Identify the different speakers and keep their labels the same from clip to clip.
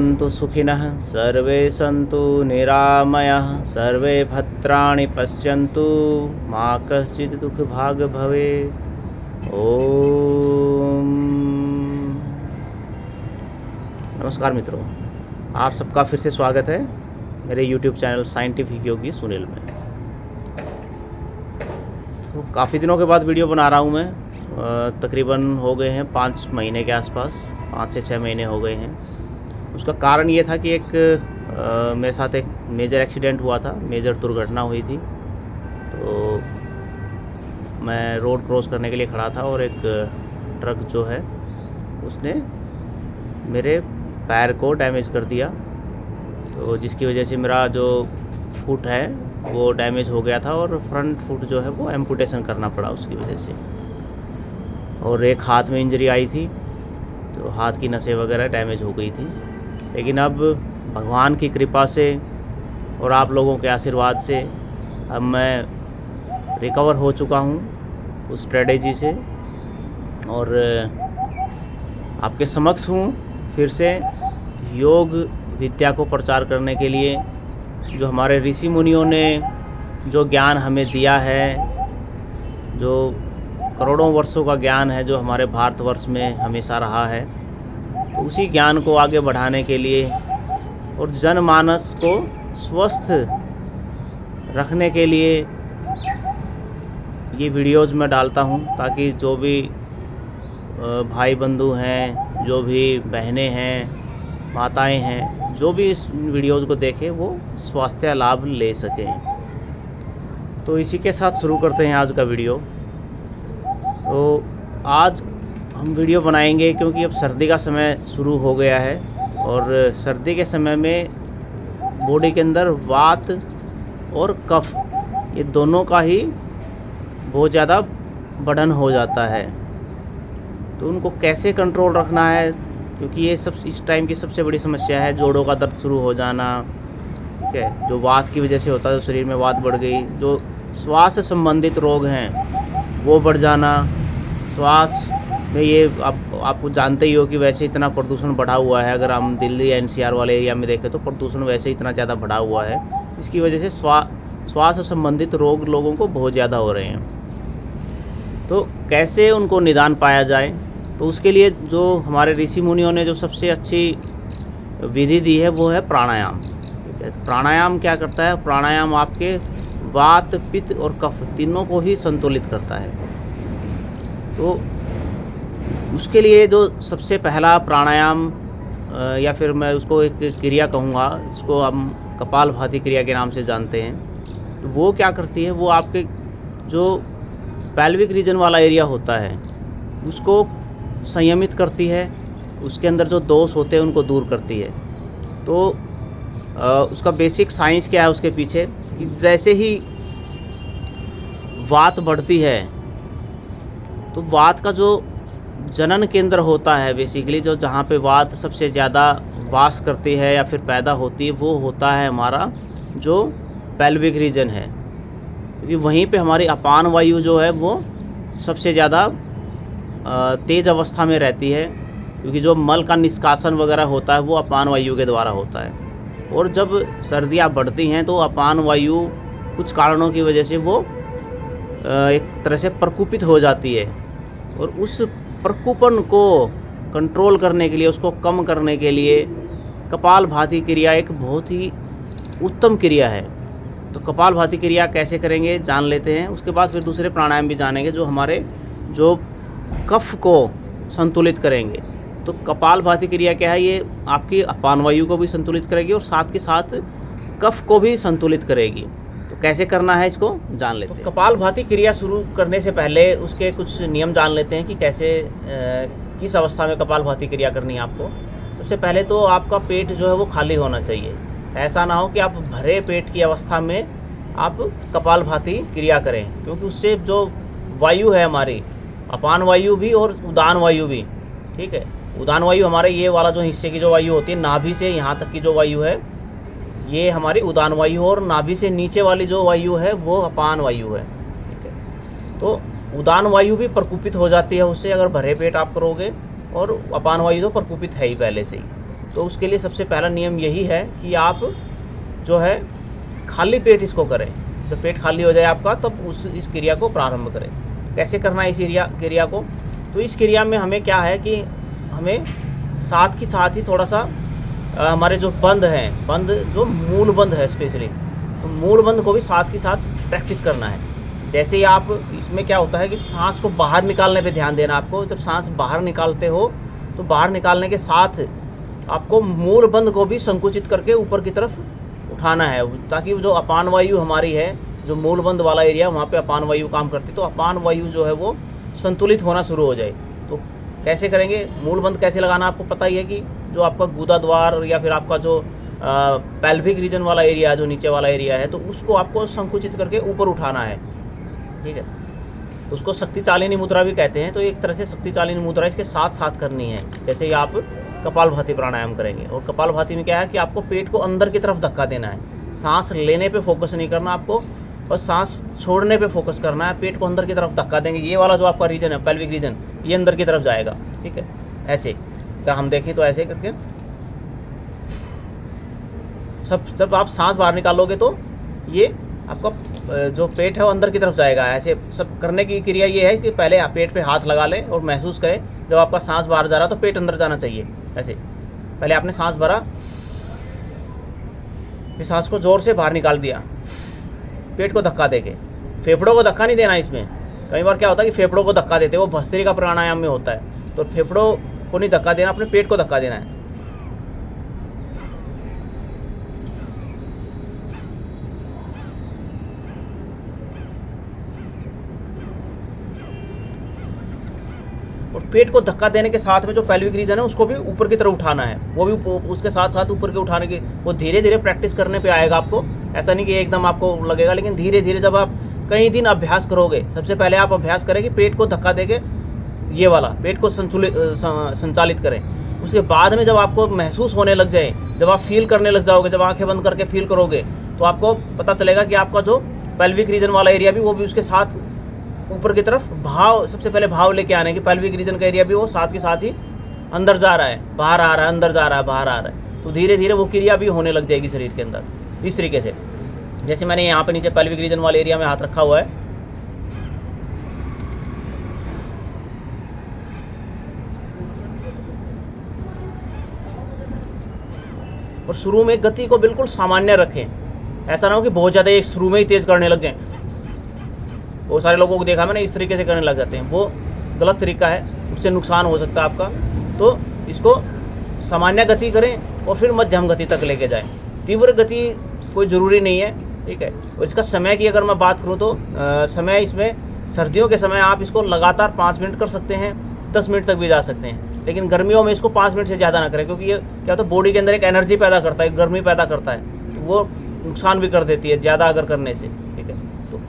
Speaker 1: भवन्तु सुखिनः सर्वे सन्तु निरामयाः सर्वे भद्राणि पश्यन्तु मा कश्चित् दुःखभाग् भवेत्। ओम। नमस्कार मित्रों, आप सबका फिर से स्वागत है मेरे YouTube चैनल साइंटिफिक योगी सुनील में। तो काफ़ी दिनों के बाद वीडियो बना रहा हूँ मैं। तकरीबन हो गए हैं 5 महीने के आसपास, 5 से 6 महीने हो गए हैं। उसका कारण ये था कि एक मेरे साथ एक मेजर एक्सीडेंट हुआ था, मेजर दुर्घटना हुई थी। तो मैं रोड क्रॉस करने के लिए खड़ा था और एक ट्रक जो है उसने मेरे पैर को डैमेज कर दिया। तो जिसकी वजह से मेरा जो फुट है वो डैमेज हो गया था और फ्रंट फुट जो है वो एम्पुटेशन करना पड़ा उसकी वजह से। और एक हाथ में इंजरी आई थी, तो हाथ की नसें वगैरह डैमेज हो गई थी। लेकिन अब भगवान की कृपा से और आप लोगों के आशीर्वाद से अब मैं रिकवर हो चुका हूँ उस ट्रेजेडी से और आपके समक्ष हूँ फिर से योग विद्या को प्रचार करने के लिए। जो हमारे ऋषि मुनियों ने जो ज्ञान हमें दिया है, जो करोड़ों वर्षों का ज्ञान है, जो हमारे भारतवर्ष में हमेशा रहा है, तो उसी ज्ञान को आगे बढ़ाने के लिए और जनमानस को स्वस्थ रखने के लिए ये वीडियोज़ मैं डालता हूँ, ताकि जो भी भाई बंधु हैं, जो भी बहनें हैं, माताएं हैं, जो भी इस वीडियोज़ को देखें वो स्वास्थ्य लाभ ले सकें। तो इसी के साथ शुरू करते हैं आज का वीडियो। तो आज हम वीडियो बनाएंगे क्योंकि अब सर्दी का समय शुरू हो गया है और सर्दी के समय में बॉडी के अंदर वात और कफ ये दोनों का ही बहुत ज़्यादा बढ़न हो जाता है। तो उनको कैसे कंट्रोल रखना है, क्योंकि ये सब इस टाइम की सबसे बड़ी समस्या है। जोड़ों का दर्द शुरू हो जाना, ठीक है, जो वात की वजह से होता है, जो शरीर में वात बढ़ गई, जो श्वास से संबंधित रोग हैं वो बढ़ जाना। श्वास में ये आपको जानते ही हो कि वैसे इतना प्रदूषण बढ़ा हुआ है। अगर हम दिल्ली एनसीआर वाले एरिया में देखें तो प्रदूषण वैसे ही इतना ज़्यादा बढ़ा हुआ है। इसकी वजह से श्वास से संबंधित रोग लोगों को बहुत ज़्यादा हो रहे हैं। तो कैसे उनको निदान पाया जाए, तो उसके लिए जो हमारे ऋषि मुनियों ने जो सबसे अच्छी विधि दी है वो है प्राणायाम। ठीक है, प्राणायाम क्या करता है? प्राणायाम आपके वात, पित्त और कफ तीनों को ही संतुलित करता है। तो उसके लिए जो सबसे पहला प्राणायाम या फिर मैं उसको एक क्रिया कहूँगा, इसको हम कपालभाति क्रिया के नाम से जानते हैं। तो वो क्या करती है, वो आपके जो पेल्विक रीजन वाला एरिया होता है उसको संयमित करती है, उसके अंदर जो दोष होते हैं उनको दूर करती है। तो उसका बेसिक साइंस क्या है उसके पीछे, कि जैसे ही वात बढ़ती है तो वात का जो जनन केंद्र होता है, बेसिकली जो जहाँ पे वात सबसे ज़्यादा वास करती है या फिर पैदा होती है, वो होता है हमारा जो पेल्विक रीजन है। क्योंकि वहीं पे हमारी अपान वायु जो है वो सबसे ज़्यादा तेज़ अवस्था में रहती है, क्योंकि जो मल का निष्कासन वगैरह होता है वो अपान वायु के द्वारा होता है। और जब सर्दियाँ बढ़ती हैं तो अपान वायु कुछ कारणों की वजह से वो एक तरह से प्रकुपित हो जाती है, और उस प्रकुपन को कंट्रोल करने के लिए, उसको कम करने के लिए कपालभाति क्रिया एक बहुत ही उत्तम क्रिया है। तो कपालभाति क्रिया कैसे करेंगे जान लेते हैं, उसके बाद फिर दूसरे प्राणायाम भी जानेंगे जो हमारे जो कफ को संतुलित करेंगे। तो कपालभाति क्रिया क्या है, ये आपकी अपान वायु को भी संतुलित करेगी और साथ के साथ कफ को भी संतुलित करेगी। तो कैसे करना है इसको जान लेते हैं। कपालभाति क्रिया शुरू करने से पहले उसके कुछ नियम जान लेते हैं कि कैसे किस अवस्था में कपालभाति क्रिया करनी है आपको। सबसे पहले तो आपका पेट जो है वो खाली होना चाहिए। ऐसा ना हो कि आप भरे पेट की अवस्था में आप कपालभाति क्रिया करें, क्योंकि उससे जो वायु है हमारी अपान वायु भी और उदान वायु भी, ठीक है, उदान वायु हमारे ये वाला जो हिस्से की जो वायु होती है, नाभि से यहाँ तक की जो वायु है ये हमारी उदान वायु, और नाभि से नीचे वाली जो वायु है वो अपान वायु है। ठीक है, तो उदान वायु भी प्रकुपित हो जाती है उससे, अगर भरे पेट आप करोगे, और अपान वायु तो प्रकुपित है ही पहले से ही। तो उसके लिए सबसे पहला नियम यही है कि आप जो है खाली पेट इसको करें। जब पेट खाली हो जाए आपका तब इस क्रिया को प्रारंभ करें। कैसे करना है इस क्रिया को? तो इस क्रिया में हमें क्या है कि हमें साथ ही थोड़ा सा हमारे जो बंद जो मूल बंद है स्पेशली, तो मूल बंद को भी साथ के साथ प्रैक्टिस करना है। जैसे ही आप इसमें क्या होता है कि सांस को बाहर निकालने पे ध्यान देना आपको। जब सांस बाहर निकालते हो तो बाहर निकालने के साथ आपको मूल बंद को भी संकुचित करके ऊपर की तरफ उठाना है, ताकि जो अपान वायु हमारी है, जो मूल बंद वाला एरिया वहाँ पे अपान वायु काम करती है, तो अपान वायु जो है वो संतुलित होना शुरू हो जाए। तो कैसे करेंगे? मूल बंद कैसे लगाना आपको पता ही है कि जो आपका गुदा द्वार या फिर आपका जो पेल्विक रीजन वाला एरिया, जो नीचे वाला एरिया है, तो उसको आपको संकुचित करके ऊपर उठाना है। ठीक है, तो उसको शक्ति चालिनी मुद्रा भी कहते हैं। तो एक तरह से शक्ति चालिनी मुद्रा इसके साथ साथ करनी है। जैसे ही आप कपालभाति प्राणायाम करेंगे, और कपालभाति में क्या है कि आपको पेट को अंदर की तरफ धक्का देना है। सांस लेने पे फोकस नहीं करना आपको, और सांस छोड़ने पे फोकस करना है। पेट को अंदर की तरफ धक्का देंगे, ये वाला जो आपका रीजन है पेल्विक रीजन, ये अंदर की तरफ जाएगा। ठीक है, ऐसे क्या हम देखें तो ऐसे करके जब आप सांस बाहर निकालोगे तो ये आपका जो पेट है वो अंदर की तरफ जाएगा। ऐसे सब करने की क्रिया ये है कि पहले आप पेट पे हाथ लगा लें और महसूस करें जब आपका सांस बाहर जा रहा तो पेट अंदर जाना चाहिए। ऐसे पहले आपने सांस भरा, फिर सांस को जोर से बाहर निकाल दिया, पेट को धक्का देके। फेफड़ों को धक्का नहीं देना इसमें। कई बार क्या होता है कि फेफड़ों को धक्का देते हैं, वो भस्त्रिका प्राणायाम में होता है। तो फेफड़ों को नहीं धक्का देना, अपने पेट को धक्का देना है। और पेट को धक्का देने के साथ में जो पेल्विक रीजन है उसको भी ऊपर की तरफ उठाना है। वो भी उसके साथ साथ ऊपर के उठाने की, वो धीरे धीरे प्रैक्टिस करने पे आएगा आपको। ऐसा नहीं कि एकदम आपको लगेगा, लेकिन धीरे धीरे जब आप कई दिन अभ्यास करोगे, सबसे पहले आप अभ्यास करें कि पेट को धक्का देके ये वाला पेट को संचालित करें। उसके बाद में जब आपको महसूस होने लग जाए, जब आप फील करने लग जाओगे, जब आंखें बंद करके फील करोगे, तो आपको पता चलेगा कि आपका जो पेल्विक रीजन वाला एरिया भी, वो भी उसके साथ ऊपर की तरफ भाव, सबसे पहले भाव लेके आने की पेल्विक रीजन का एरिया भी वो साथ के साथ ही अंदर जा रहा है, बाहर आ रहा है, अंदर जा रहा है, बाहर आ रहा है। तो धीरे धीरे वो क्रिया भी होने लग जाएगी शरीर के अंदर। इस तरीके से जैसे मैंने यहाँ पे नीचे पेल्विक रीजन वाले एरिया में हाथ रखा हुआ है, और शुरू में गति को बिल्कुल सामान्य रखें। ऐसा ना हो कि बहुत ज़्यादा एक शुरू में ही तेज़ करने लग जाएं। बहुत सारे लोगों को देखा मैंने इस तरीके से करने लग जाते हैं, वो गलत तरीका है, उससे नुकसान हो सकता है आपका। तो इसको सामान्य गति करें और फिर मध्यम गति तक लेके जाएं। तीव्र गति कोई ज़रूरी नहीं है। ठीक है, और इसका समय की अगर मैं बात करूँ तो समय इसमें सर्दियों के समय आप इसको लगातार 5 मिनट कर सकते हैं, 10 मिनट तक भी जा सकते हैं। लेकिन गर्मियों में इसको 5 मिनट से ज़्यादा ना करें, क्योंकि ये क्या होता है, बॉडी के अंदर एक एनर्जी पैदा करता है, गर्मी पैदा करता है, तो वो नुकसान भी कर देती है ज़्यादा अगर करने से। ठीक है, तो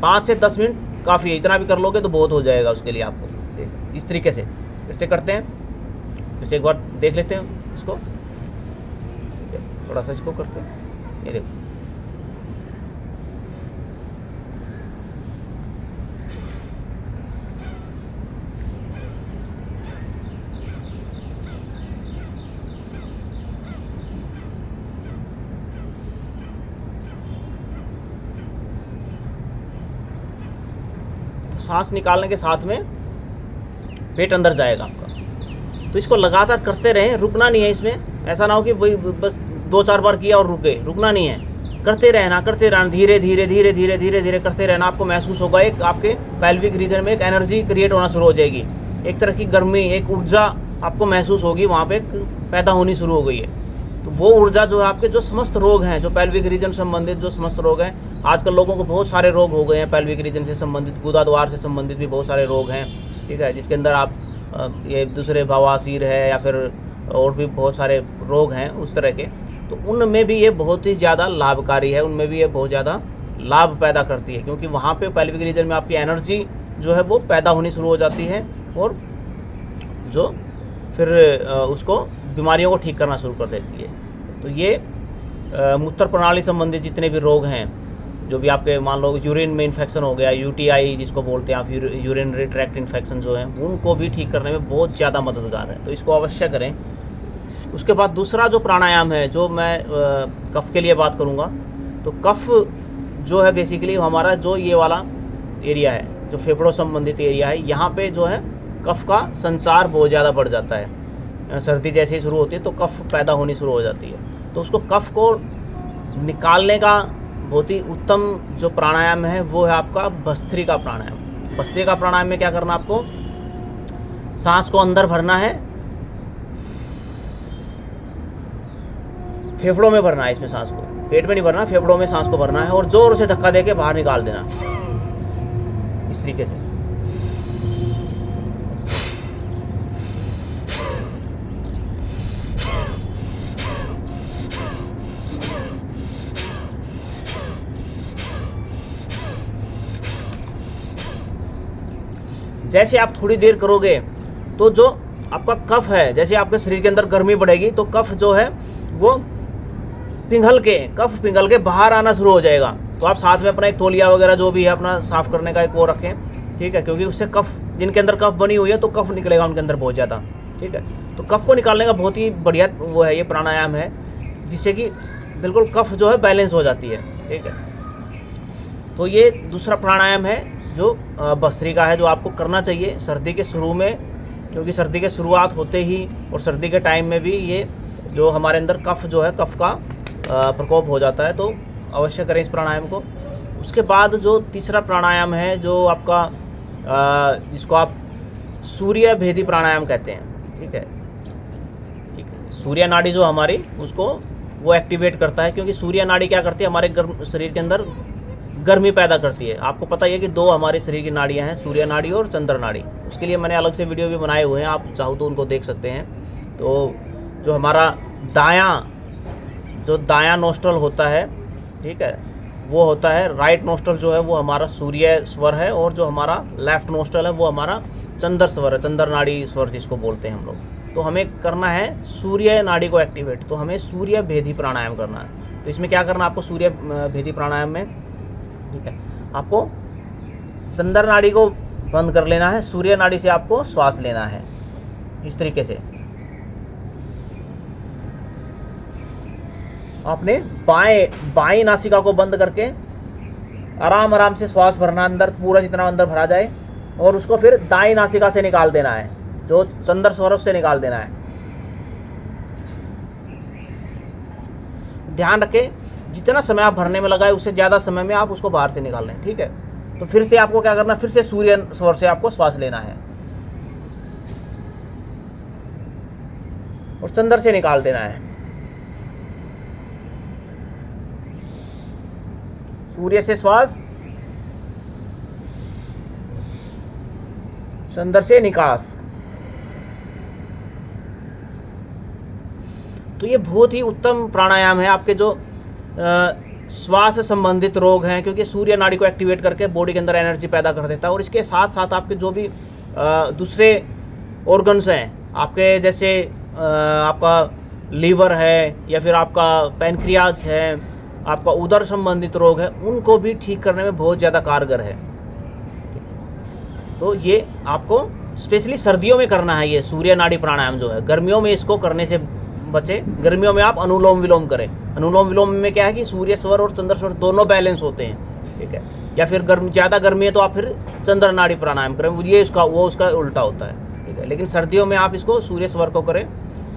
Speaker 1: 5 से 10 मिनट काफ़ी है। इतना भी कर लोगे तो बहुत हो जाएगा उसके लिए आपको। ठीक है, इस तरीके से फिर से करते हैं। जैसे एक बार देख लेते हैं इसको, थोड़ा सा इसको करते हैं। ये देखो, सांस निकालने के साथ में पेट अंदर जाएगा आपका। तो इसको लगातार करते रहें, रुकना नहीं है इसमें। ऐसा ना हो कि वही बस 2-4 बार किया और रुके, रुकना नहीं है, करते रहना धीरे धीरे धीरे धीरे धीरे धीरे करते रहना। आपको महसूस होगा एक आपके पेल्विक रीजन में एक एनर्जी क्रिएट होना शुरू हो जाएगी, एक तरह की गर्मी, एक ऊर्जा आपको महसूस होगी, वहाँ पे पैदा होनी शुरू हो गई है। तो वो ऊर्जा जो है आपके जो समस्त रोग हैं, जो पेल्विक रीजन संबंधित जो समस्त रोग हैं, आजकल लोगों को बहुत सारे रोग हो गए हैं पेल्विक रीजन से संबंधित, गुदाद्वार से संबंधित भी बहुत सारे रोग हैं। ठीक है, जिसके अंदर आप ये दूसरे बवासीर है या फिर और भी बहुत सारे रोग हैं उस तरह के, तो उनमें भी ये बहुत ही ज़्यादा लाभकारी है, उनमें भी ये बहुत ज़्यादा लाभ पैदा करती है, क्योंकि वहाँ पे पेल्विक रीजन में आपकी एनर्जी जो है वो पैदा होनी शुरू हो जाती है, और जो फिर उसको बीमारियों को ठीक करना शुरू कर देती है। तो ये मूत्र प्रणाली संबंधित जितने भी रोग हैं, जो भी आपके मान लो यूरिन में इन्फेक्शन हो गया, यूटीआई जिसको बोलते हैं आप, यूरिनरी ट्रैक्ट इन्फेक्शन जो है, उनको भी ठीक करने में बहुत ज़्यादा मददगार है। तो इसको अवश्य करें। उसके बाद दूसरा जो प्राणायाम है, जो मैं कफ के लिए बात करूँगा, तो कफ जो है बेसिकली हमारा जो ये वाला एरिया है, जो फेफड़ों संबंधित एरिया है, यहाँ पे जो है कफ का संचार बहुत ज़्यादा बढ़ जाता है। सर्दी जैसे ही शुरू होती है तो कफ पैदा होनी शुरू हो जाती है। तो उसको कफ को निकालने का बहुत ही उत्तम जो प्राणायाम है वो है आपका भस्त्रिका प्राणायाम। भस्त्रिका प्राणायाम में क्या करना, आपको सांस को अंदर भरना है, फेफड़ों में भरना है, इसमें सांस को पेट में नहीं भरना, फेफड़ों में सांस को भरना है और जोर से धक्का देके बाहर निकाल देना, इस तरीके से। जैसे आप थोड़ी देर करोगे तो जो आपका कफ है, जैसे आपके शरीर के अंदर गर्मी बढ़ेगी तो कफ जो है वो कफ पिघल के बाहर आना शुरू हो जाएगा। तो आप साथ में अपना एक तौलिया वगैरह जो भी है अपना साफ करने का एक वो रखें, ठीक है, क्योंकि उससे कफ, जिनके अंदर कफ बनी हुई है तो कफ निकलेगा उनके अंदर बहुत ज़्यादा, ठीक है। तो कफ को निकालने का बहुत ही बढ़िया वो है, ये प्राणायाम है, जिससे कि बिल्कुल कफ जो है बैलेंस हो जाती है, ठीक है। तो ये दूसरा प्राणायाम है जो भस्त्रिका है, जो आपको करना चाहिए सर्दी के शुरू में, क्योंकि सर्दी के शुरुआत होते ही और सर्दी के टाइम में भी ये जो हमारे अंदर कफ जो है, कफ का प्रकोप हो जाता है, तो अवश्य करें इस प्राणायाम को। उसके बाद जो तीसरा प्राणायाम है जो आपका जिसको आप सूर्य भेदी प्राणायाम कहते हैं, ठीक है, ठीक है। सूर्य नाड़ी जो हमारी उसको वो एक्टिवेट करता है, क्योंकि सूर्य नाड़ी क्या करती है, हमारे शरीर के अंदर गर्मी पैदा करती है। आपको पता ही है कि दो हमारे शरीर की नाड़ियां हैं, सूर्य नाड़ी और चंद्र नाड़ी। उसके लिए मैंने अलग से वीडियो भी बनाए हुए हैं, आप चाहो तो उनको देख सकते हैं। तो जो हमारा दायां नोस्ट्रल होता है, ठीक है, वो होता है राइट नोस्ट्रल जो है वो हमारा सूर्य स्वर है, और जो हमारा लेफ्ट नोस्ट्रल है वो हमारा चंद्र स्वर है, चंद्र नाड़ी स्वर जिसको बोलते हैं हम लोग। तो हमें करना है सूर्य नाड़ी को एक्टिवेट, तो हमें सूर्य भेदी प्राणायाम करना है। तो इसमें क्या करना है आपको सूर्य भेदी प्राणायाम में, ठीक है, आपको चंद्र नाड़ी को बंद कर लेना है, सूर्य नाड़ी से आपको श्वास लेना है, इस तरीके से। आपने बाएं नासिका को बंद करके आराम आराम से श्वास भरना अंदर, पूरा जितना अंदर भरा जाए, और उसको फिर दाएं नासिका से निकाल देना है, जो चंद्र स्वरभ से निकाल देना है। ध्यान रखें जितना समय आप भरने में लगाए उससे ज़्यादा समय में आप उसको बाहर से निकाल लें, ठीक है। तो फिर से आपको क्या करना है, फिर से सूर्य स्वर से आपको श्वास लेना है और चंद्र से निकाल देना है। सूर्य से श्वास, चंद्र से निकास। तो ये बहुत ही उत्तम प्राणायाम है आपके जो श्वास संबंधित रोग हैं, क्योंकि सूर्य नाड़ी को एक्टिवेट करके बॉडी के अंदर एनर्जी पैदा कर देता है। और इसके साथ साथ आपके जो भी दूसरे ऑर्गन्स हैं आपके, जैसे आपका लीवर है या फिर आपका पैनक्रियाज है, आपका उदर संबंधित रोग है, उनको भी ठीक करने में बहुत ज़्यादा कारगर है। तो ये आपको स्पेशली सर्दियों में करना है, ये सूर्य नाड़ी प्राणायाम जो है। गर्मियों में इसको करने से बचे। गर्मियों में आप अनुलोम विलोम करें। अनुलोम विलोम में क्या है कि सूर्य स्वर और चंद्र स्वर दोनों बैलेंस होते हैं, ठीक है। या फिर ज़्यादा गर्मी है तो आप फिर चंद्र नाड़ी प्राणायाम करें, ये उसका उल्टा होता है, ठीक है। लेकिन सर्दियों में आप इसको सूर्य स्वर को करें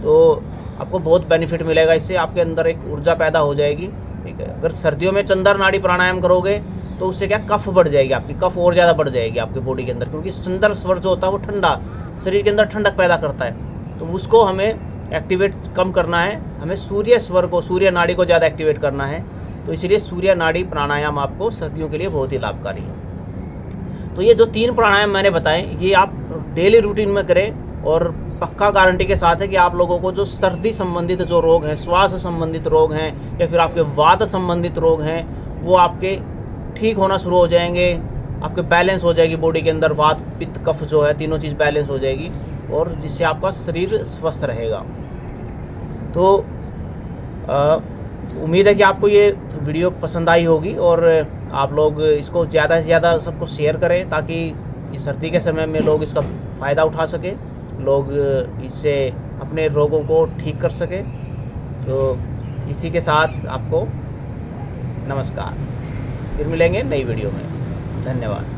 Speaker 1: तो आपको बहुत बेनिफिट मिलेगा, इससे आपके अंदर एक ऊर्जा पैदा हो जाएगी, ठीक है। अगर सर्दियों में चंद्र नाड़ी प्राणायाम करोगे तो उससे क्या कफ बढ़ जाएगी, आपकी कफ और ज़्यादा बढ़ जाएगी आपकी बॉडी के अंदर, क्योंकि चंद्र स्वर जो होता है वो ठंडा, शरीर के अंदर ठंडक पैदा करता है। तो उसको हमें एक्टिवेट कम करना है, हमें सूर्य स्वर को, सूर्य नाड़ी को ज़्यादा एक्टिवेट करना है। तो इसलिए सूर्य नाड़ी प्राणायाम आपको सर्दियों के लिए बहुत ही लाभकारी है। तो ये जो 3 प्राणायाम मैंने बताए ये आप डेली रूटीन में करें, और पक्का गारंटी के साथ है कि आप लोगों को जो सर्दी संबंधित जो रोग हैं, श्वास संबंधित रोग हैं या फिर आपके वात संबंधित रोग हैं, वो आपके ठीक होना शुरू हो जाएंगे। आपके बैलेंस हो जाएगी बॉडी के अंदर, वात पित्त कफ जो है तीनों चीज़ बैलेंस हो जाएगी, और जिससे आपका शरीर स्वस्थ रहेगा। तो उम्मीद है कि आपको ये वीडियो पसंद आई होगी, और आप लोग इसको ज़्यादा से ज़्यादा सबको शेयर करें, ताकि इस सर्दी के समय में लोग इसका फ़ायदा उठा सकें, लोग इससे अपने रोगों को ठीक कर सके। तो इसी के साथ आपको नमस्कार, फिर मिलेंगे नई वीडियो में। धन्यवाद।